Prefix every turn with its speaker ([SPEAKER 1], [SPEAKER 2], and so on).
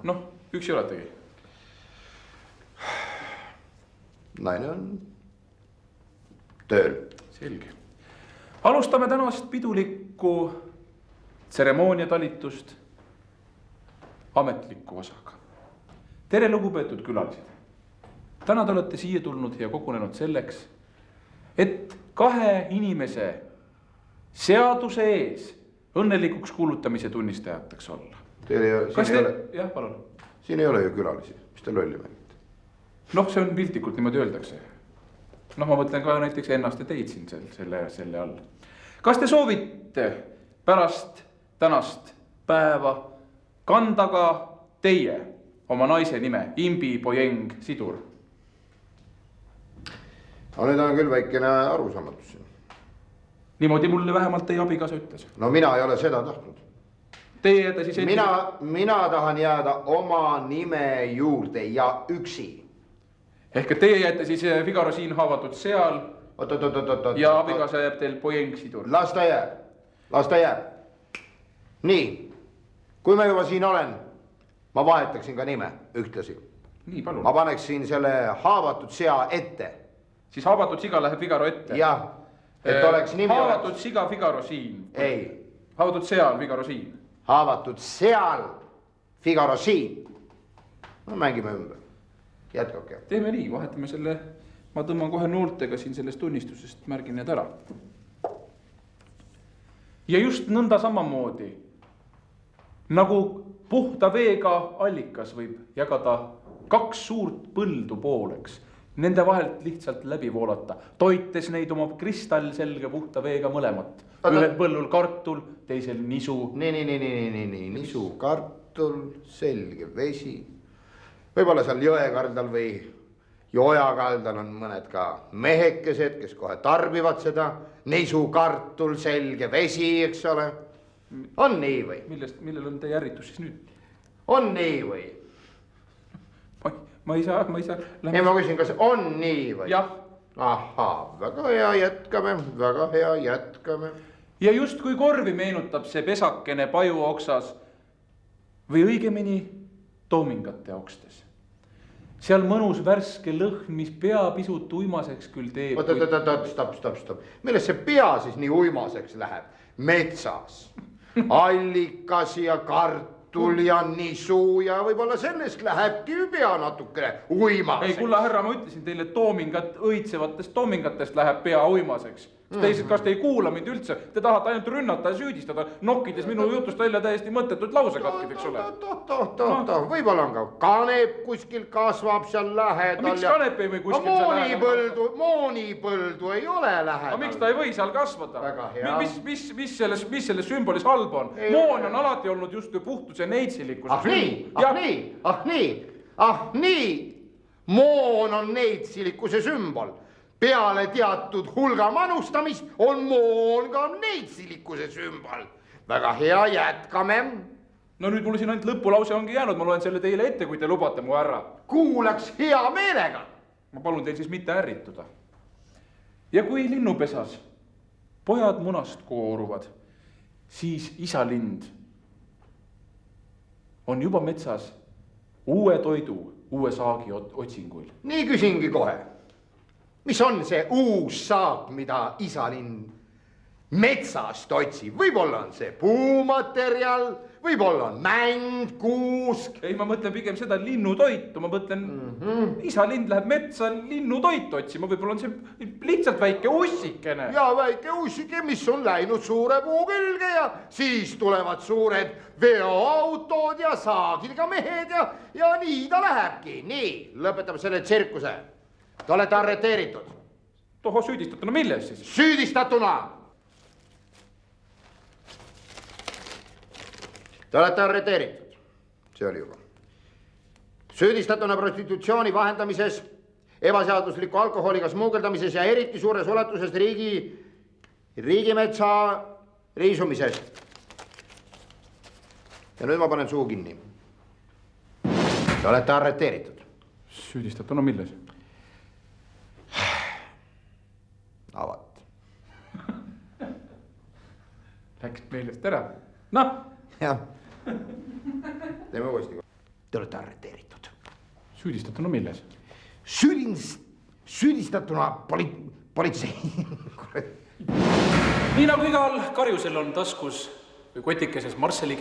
[SPEAKER 1] noh, üksi oletegi.
[SPEAKER 2] Naine on tööl.
[SPEAKER 1] Selge. Alustame tänast pidulikku tseremooniatalitust ametliku osaga. Tere, lugupeetud külalised. Täna te olete siia tulnud ja kogunenud selleks, et kahe inimese seaduse ees õnnelikuks kuulutamise tunnistajateks olla. Jah, palun.
[SPEAKER 2] Siin ei ole ju külalisi, mis te lolli mängite?
[SPEAKER 1] Noh, see on piltlikult niimoodi öeldakse. Noh, ma mõtlen ka näiteks ennast ja teid siin selle all. Kas te soovite pärast tänast päeva kanda ka teie oma naise nime, Imbi Pojeng Sidur?
[SPEAKER 2] No nüüd on küll väikene arusaamatus siin.
[SPEAKER 1] Niimoodi mulle vähemalt teie abikaasa ütles.
[SPEAKER 2] No mina ei ole seda tahtnud.
[SPEAKER 1] Teie jääte siis
[SPEAKER 2] mina tahan jääda oma nime juurde ja üksi.
[SPEAKER 1] Ehk et teie jääte siis Figaro siin haavatud seal ja abikaasa jääb teil Pojeng Sidur.
[SPEAKER 2] Las ta jääb. Nii, kui ma juba siin olen, ma vahetaksin ka nime ühtlasi.
[SPEAKER 1] Nii, palun.
[SPEAKER 2] Ma paneksin selle haavatud sea ette.
[SPEAKER 1] Siis haavatud siga läheb Figaro ette?
[SPEAKER 2] Jah, et oleks nimi...
[SPEAKER 1] Haavatud siga Figaro siin?
[SPEAKER 2] Ei.
[SPEAKER 1] Haavatud seal Figaro siin?
[SPEAKER 2] Haavatud seal Figaro siin. No mängime ümber. Jätkake.
[SPEAKER 1] Teeme nii, vahetame selle, ma tõmban kohe nooltega siin sellest tunnistusest, märgin need ära. Ja just nõnda samamoodi, nagu puhta veega allikas võib jagada kaks suurt põldu pooleks, nende vahelt lihtsalt läbi voolata, toites neid oma kristallselge puhta veega mõlemat. Ühel põllul kartul, teisel nisu.
[SPEAKER 2] Nii, nisu, kartul, selge vesi. Võib-olla seal jõekaldal või jojakaldal on mõned ka mehekesed, kes kohe tarbivad seda. Nisu, kartul, selge vesi, eks ole. On nii või?
[SPEAKER 1] Millel on teie ärritus siis nüüd?
[SPEAKER 2] On nii või?
[SPEAKER 1] Ma ei saa.
[SPEAKER 2] Ei, ma küsin, kas on nii või?
[SPEAKER 1] Jah.
[SPEAKER 2] Ahaa, väga hea, jätkame.
[SPEAKER 1] Ja just kui korvi meenutab see pesakene paju oksas või õigemini toomingate okstes. Seal mõnus värske lõhn, mis pea pisut uimaseks küll teeb.
[SPEAKER 2] Stopp. Millest see pea siis nii uimaseks läheb? Metsas. Allikas ja kartul ja nisu ja võib-olla sellest lähebki pea natukene uimaseks.
[SPEAKER 1] Ei, kulla härra, ma ütlesin teile, õitsevatest toomingatest läheb pea uimaseks. Kas te ei kuula mind üldse? Te tahate ainult rünnata ja süüdistada, nokkides minu jutust välja täiesti mõttetud lausekatkid, eks ole?
[SPEAKER 2] Võib-olla on ka kanep kuskil kasvab seal lähedal.
[SPEAKER 1] Miks kanep ei või kuskil seal
[SPEAKER 2] lähedal? Moonipõldu ei ole lähedal.
[SPEAKER 1] Miks ta ei või seal kasvada?
[SPEAKER 2] Väga hea.
[SPEAKER 1] Mis selles sümbolis halb on? Moon on alati olnud justkui puhtuse neitsilikkuse
[SPEAKER 2] nii. Moon on neitsilikkuse sümbol. Peale teatud hulga manustamist on moon ka neitsilikkuse sümbol. Väga hea, jätkame.
[SPEAKER 1] No nüüd mulle siin ainult lõpulause ongi jäänud, ma loen selle teile ette, kui te lubate mu härra.
[SPEAKER 2] Kuulaks hea meelega.
[SPEAKER 1] Ma palun teil siis mitte ärrituda. Ja kui linnupesas pojad munast kooruvad, siis isa lind on juba metsas uue toidu, uue saagi otsinguil. Nii
[SPEAKER 2] küsingi kohe. Mis on see uus saak, mida isalinn metsast otsib? Võib-olla on see puumaterjal, võib-olla on mänd, kuusk.
[SPEAKER 1] Ei, ma mõtlen pigem seda linnutoitu, ma mõtlen isalind läheb metsa linnutoitu otsima, võib-olla on see lihtsalt väike ussikene.
[SPEAKER 2] Ja väike ussike, mis on läinud suure puu külge ja siis tulevad suured veoautod ja saagidega mehed ja nii ta lähebki. Nii, lõpetame selle tsirkuse. Te olete arreteeritud.
[SPEAKER 1] Toho süüdistatuna milles siis?
[SPEAKER 2] Süüdistatuna! Te olete arreteeritud. See oli juba. Süüdistatuna prostitutsiooni vahendamises, ebaseadusliku alkoholiga smuugeldamises ja eriti suures ulatuses riigimetsa riisumisest. Ja nüüd ma panen suu kinni. Te olete arreteeritud.
[SPEAKER 1] Süüdistatuna milles?
[SPEAKER 2] Avat.
[SPEAKER 1] Läks meelest ära. Noh.
[SPEAKER 2] Jah. Teeme uuesti. Te olete arreteeritud.
[SPEAKER 1] Süüdistatuna milles?
[SPEAKER 2] Süüdistatuna politsei.
[SPEAKER 3] Nii nagu igal karjusel on taskus või kotikeses Marsseli